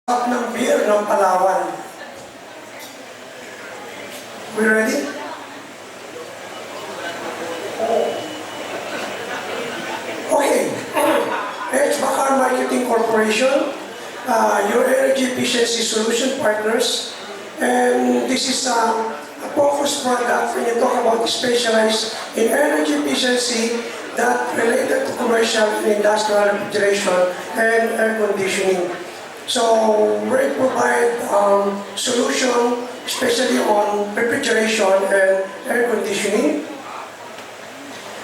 Up ng beer ng Palawan. We ready? Okay. HBACAR Marketing Corporation, your energy efficiency solution partners, and this is a focused product when you talk about specialized in energy efficiency that related to commercial and industrial refrigeration and air conditioning. So we provide solution especially on refrigeration and air conditioning.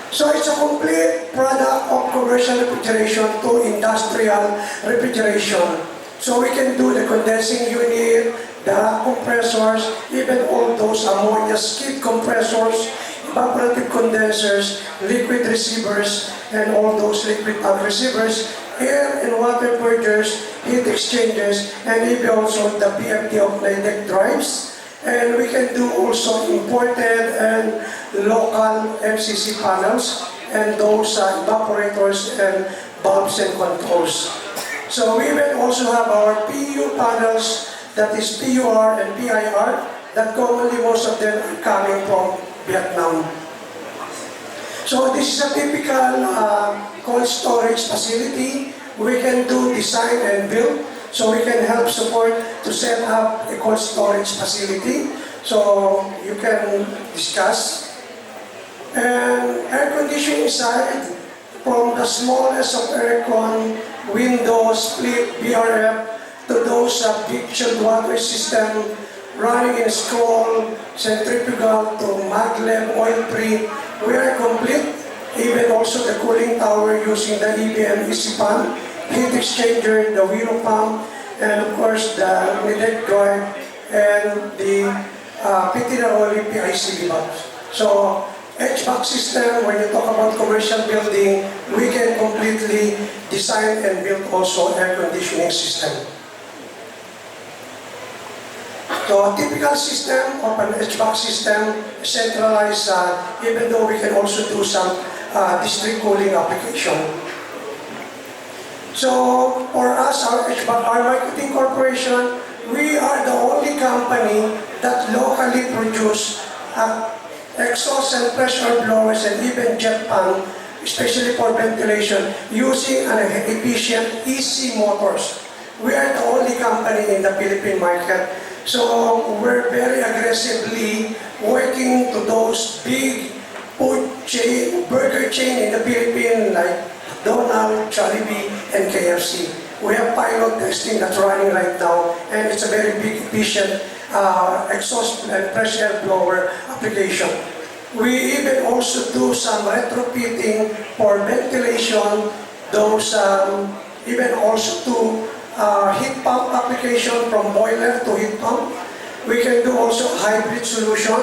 So it's a complete product of commercial refrigeration to industrial refrigeration. So we can do the condensing unit, the compressors, even all those ammonia skid compressors, evaporative condensers, liquid receivers, and all those liquid pump receivers, air and water purgers, heat exchangers, and even also the BFD of NH3 drives. And we can do also imported and local MCC panels and those evaporators and bulbs and controls. So we will also have our PU panels, that is PUR and PIR, that commonly most of them are coming from Vietnam. So this is a typical cold storage facility. We can do design and build, so we can help support to set up a cold storage facility. So you can discuss. And air conditioning side, from the smallest of aircon, windows, split, BRF, to those big chilled water system running in scroll, centrifugal to maglev, oil-free. We are complete. Even also the cooling tower using the EBM easy pump, heat exchanger, the wheel pump, and of course the NH3 drive and the Pitinaroli PICB valves. So HVAC system, when you talk about commercial building, we can completely design and build also air conditioning system. So a typical system of an HVAC system, centralized, even though we can also do some district cooling application. So for us, our Marketing Corporation, we are the only company that locally produce exhaust and pressure blowers and even jet fan, especially for ventilation, using an efficient EC motors. We are the only company in the Philippine market. So we're very aggressively working to those big food chain, burger chain in the Philippines like Donald, Jollibee, and KFC. We have pilot testing that's running right now, and it's a very big, efficient exhaust and pressure blower application. We even also do some retrofitting for ventilation, those even also to heat pump application from boiler to heat pump. We can do also hybrid solution.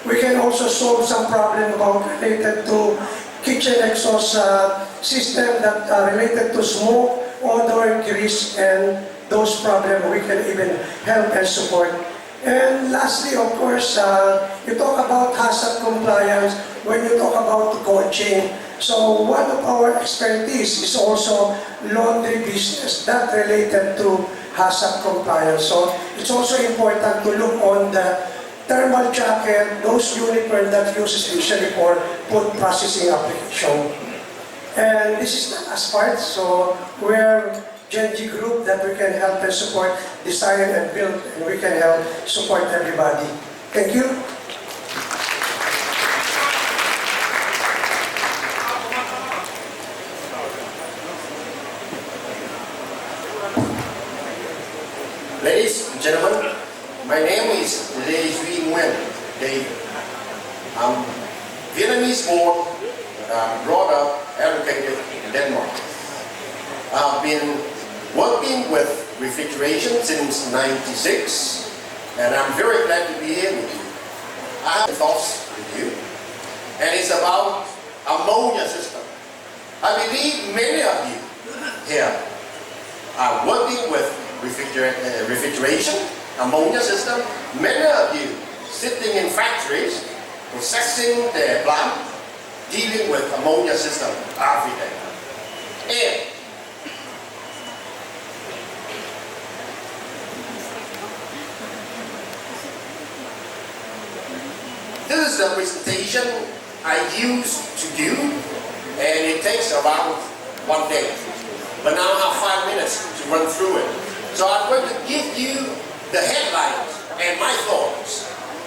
We can also solve some problem about related to kitchen exhaust system that are related to smoke, odor, grease, and those problems we can even help and support. And lastly, of course, you talk about hazard compliance when you talk about the cold chain. So one of our expertise is also laundry business that related to hazard compliance. So it's also important to look on the thermal jacket, those uniform that used especially for food processing application. And this is the last part, so we're Gen G group that we can help and support, design and build, and we can help support everybody. Thank you. Ladies and gentlemen, my name is NH3 David. I'm Vietnamese born, brought up, educated in Denmark. I've been working with refrigeration since '96, and I'm very glad to be here with you. I have thoughts with you, and it's about ammonia system. I believe many of you here are working with refrigeration, ammonia system. Many of you sitting in factories, processing their plant, dealing with ammonia system every day. And This is the presentation I used to do, and it takes around 1 day. But now I have 5 minutes to run through it. So I'm going to give you the headlines and my thoughts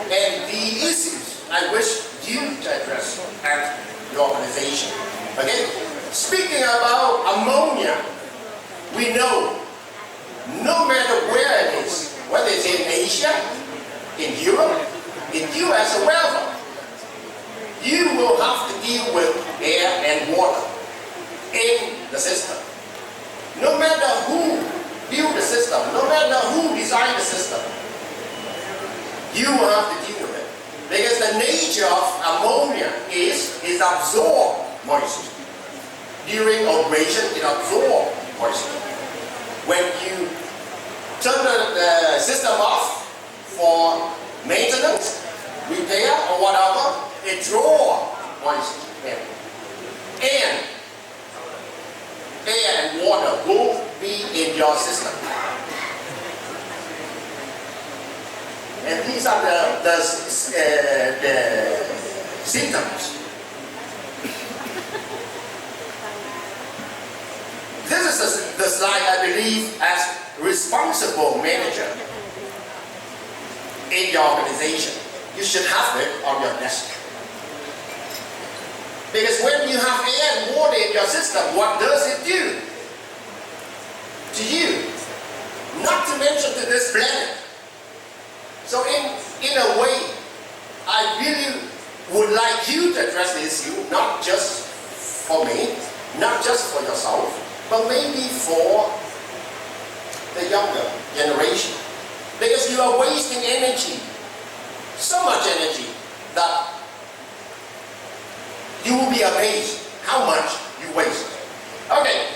and the issues I wish you to address at your organization. Okay? Speaking about ammonia, we know no matter where it is, whether it's in Asia, in Europe, in US or wherever, you will have to deal with air and water in the system. No matter who built the system, no matter who designed the system, you will have to deal with it. Because the nature of ammonia is absorb moisture. During operation, it absorbs moisture. When you turn the system off for maintenance, repair, or whatever, it draws moisture in. And air and water will be in your system. And these are the symptoms. This is the slide I believe as responsible manager in your organization. You should have it on your desk. Because when you have air and water in your system, what does it do to you? Not to mention to this planet. So in a way, I really would like you to address the issue, not just for me, not just for yourself, but maybe for the younger generation. Because you are wasting energy, so much energy, that you will be amazed how much you waste. Okay,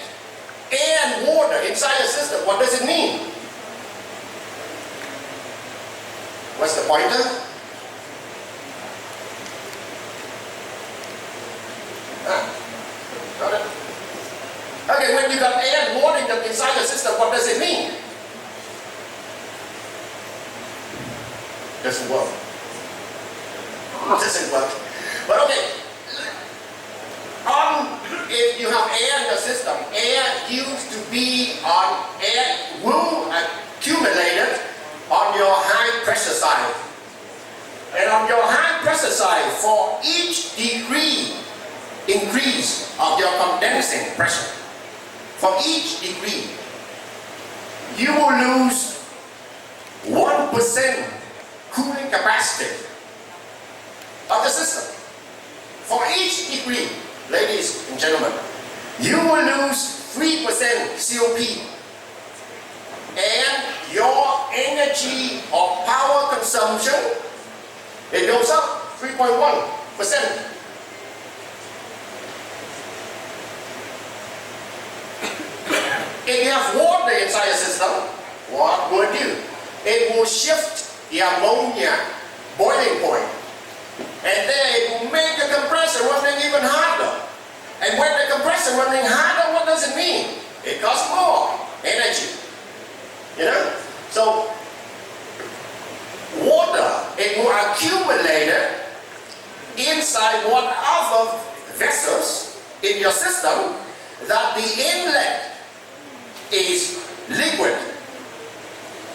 air and water inside a system, what does it mean? What's the pointer? Got it? Okay, when you got air and water inside the system, what does it mean? Doesn't work. Doesn't work. But okay, if you have air in the system, air used to be on air will accumulate on your high pressure side. And on your high pressure side, for each degree increase of your condensing pressure, for each degree, you will lose 1% cooling capacity of the system. For each degree, ladies and gentlemen, you will lose 3% COP. And your energy or power consumption, it goes up 3.1%. If you have water inside the system, what will it do? It will shift the ammonia boiling point. And then it will make the compressor running even harder. And when the compressor running harder, what does it mean? It costs more energy. You know? So, water, it will accumulate inside whatever vessels in your system that the inlet is liquid,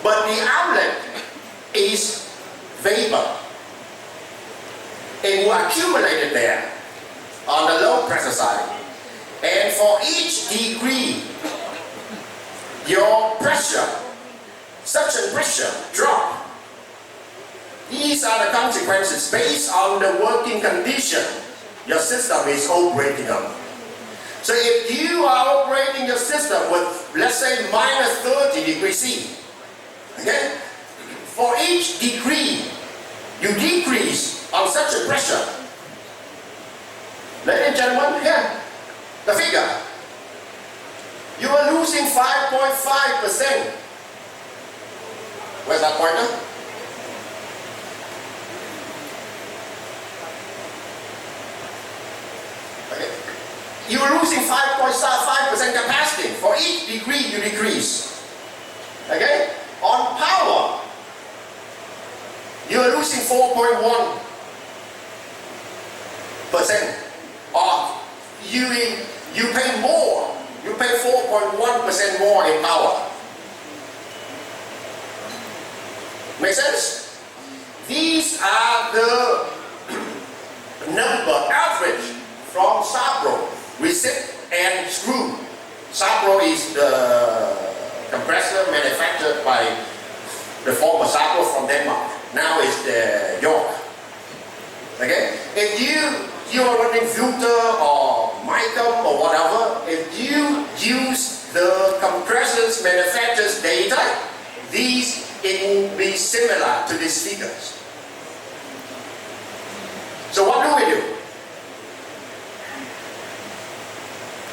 but the outlet is vapor. It will accumulate there on the low pressure side. And for each degree, your pressure, suction pressure drop. These are the consequences based on the working condition your system is operating on. So if you are operating your system with, let's say, minus 30 degrees C, okay? For each degree you decrease on suction pressure, ladies and gentlemen, here, the figure, you are losing 5.5%. Where's that pointer? Okay. You are losing 5.5% capacity. For each degree you decrease. Okay? On power, you are losing 4.1 or you pay more. You pay 4.1% more in power. Make sense? These are the number average from Sabro, recip and screw. Sabro is the compressor manufactured by the former Sabro from Denmark. Now it's the York. Okay? If you are running filter or micum or whatever, if you use the compressors manufacturer's data, it will be similar to these figures. So what do we do?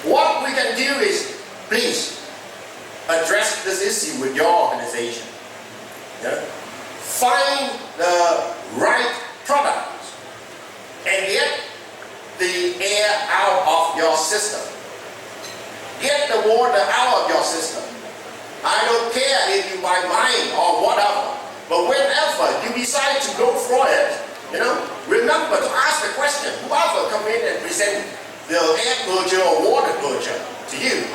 What we can do is, please, address this issue with your organization. Yeah? Find the right product and get the air out of your system. Get the water out of your system. I don't care if you buy mine or whatever, but whenever you decide to go for it, remember to ask the question. Whoever come in and present the air purger or water purger to you,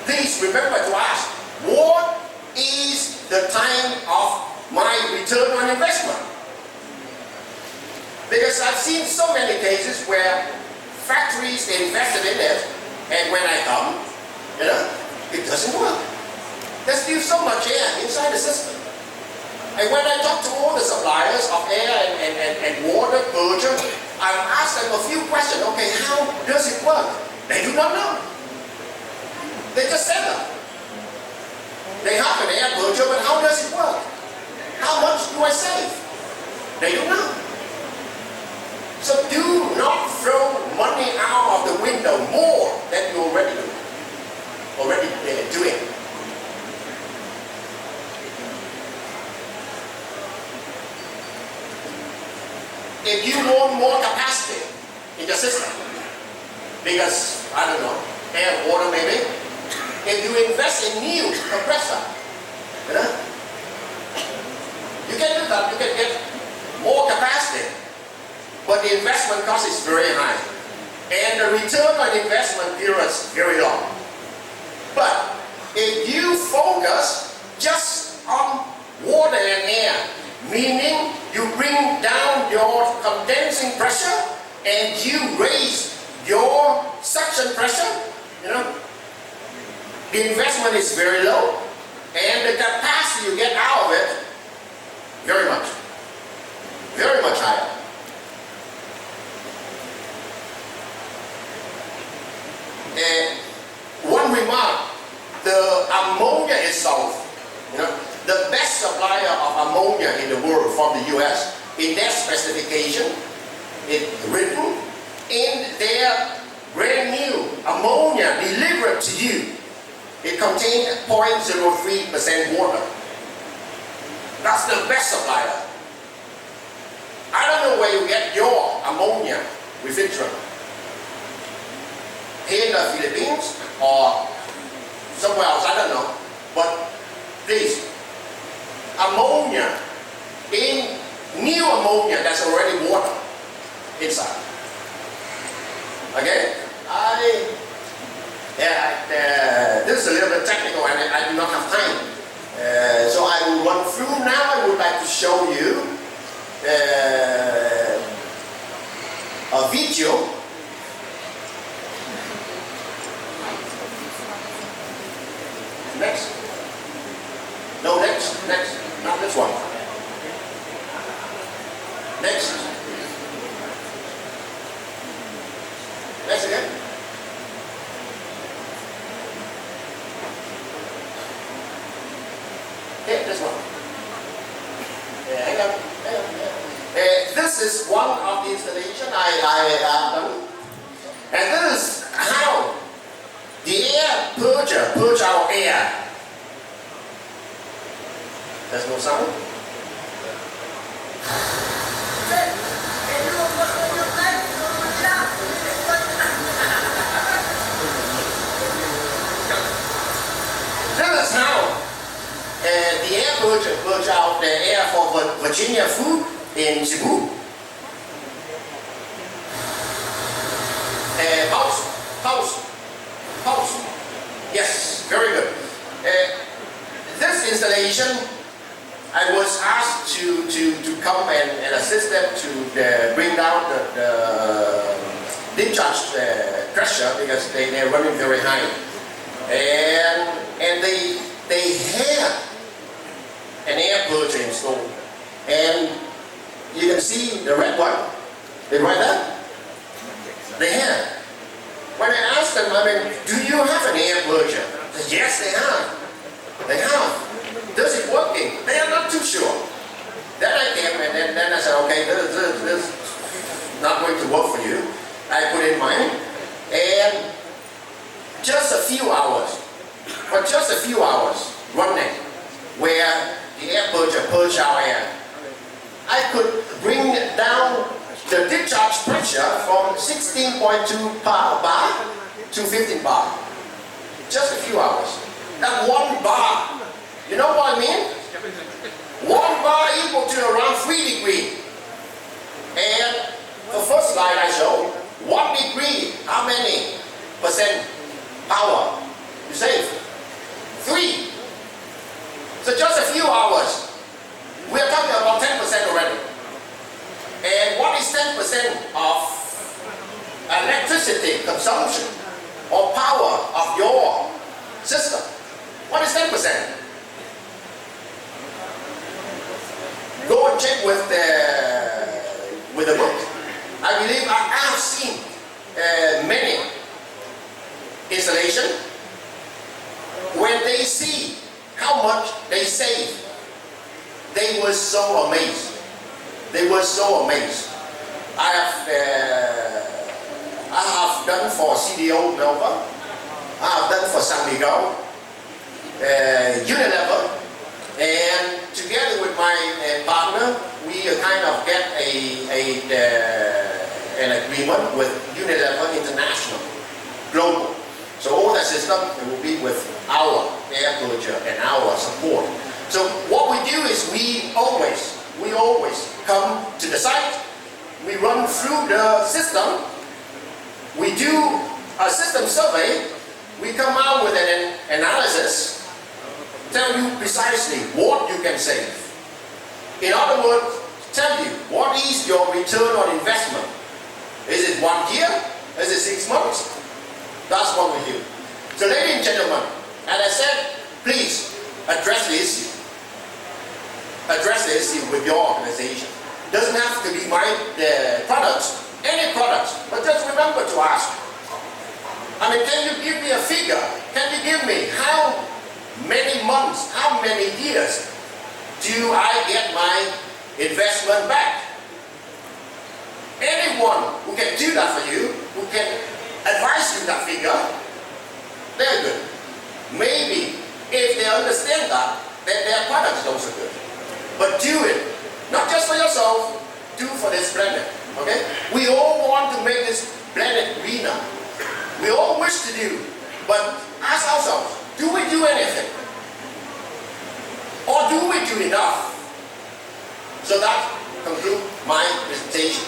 please remember to ask, what is the time of my return on investment? Because I've seen so many cases where factories invested in it, and when I come, it doesn't work. There's still so much air inside the system. And when I talk to all the suppliers of air and water purger, I've asked them a few questions. Okay, how does it work? They do not know. They just set up. They have an air purger, but how does it work? How much do I save? They don't know. So do not throw money out of the window more than you already doing. If you want more capacity in your system, because, I don't know, air, water maybe, if you invest in new compressor, you can do that, you can get more capacity, but the investment cost is very high, and the return on investment period is very long. But if you focus just on water and air, meaning you bring down your condensing pressure and you raise your suction pressure, the investment is very low and the capacity you get out of it very much higher. And one remark, the ammonia itself, the best supplier of ammonia in the world from the US, in their specification, it's written in their brand new ammonia delivered to you, it contains 0.03% water. That's the best supplier. I don't know where you get your ammonia refrigerant. Here in the Philippines or somewhere else, I don't know. But please, ammonia, in new ammonia, there's already water inside. Okay? This is a little bit technical and I do not have time. So I will run through now. I would like to show you a video. Next. No, next. Not this one. Next. Next again. Okay, this one. Hang on. This is one of the installation I have done. And this is how the air purger purge our air. There's no sound. This is how the air purger purge out the air for Virginia food in Cebu. come and assist them to bring down the discharge pressure because they're running very high. And they have an air purger installed. And you can see the red one. They write that? They have. When I asked them, do you have an air purger? They said, yes, they have. They have. Does it working? They are not too sure. Then I came and then I said, okay, this is not going to work for you. I put in mine. And just a few hours, for just a few hours running, where the air purger purged our air, I could bring down the discharge pressure from 16.2 bar to 15 bar. Just a few hours. That 1 bar, you know what I mean? 1 bar equal to around 3 degrees. And the first slide I showed, 1 degree, how many percent power you save? 3. So just a few hours. We are talking about 10% already. And what is 10% of electricity consumption or power of your system? What is 10%? Go and check with the book. I believe I have seen many installations when they see how much they save. They were so amazed. They were so amazed. I have done for CDO Melbourne. I have done for San Miguel, Unilever, and together with my partner, we kind of get an agreement with Unilever International, global. So all that system will be with our air purger and our support. So what we do is we always come to the site, we run through the system, we do a system survey, we come out with an analysis, tell you precisely what you can save. In other words, tell you what is your return on investment. Is it 1 year? Is it 6 months? That's what we do. So ladies and gentlemen, as I said, please address the issue. Address the issue with your organization. Doesn't have to be my products, any products, but just remember to ask. Can you give me a figure? Can you give me how many months, how many years do I get my investment back? Anyone who can do that for you, who can advise you that figure, they're good. Maybe if they understand that, then their products are also good. But do it, not just for yourself, do for this planet, okay? We all want to make this planet greener. We all wish to do, but ask ourselves, do we do anything? Or do we do enough? So that concludes my presentation.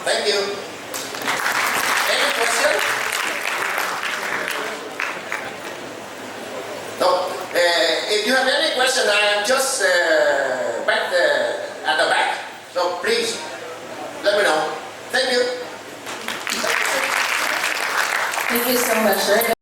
Thank you. Any question? No. If you have any question, I am just back at the back. So please, let me know. Thank you. Thank you so much, sir.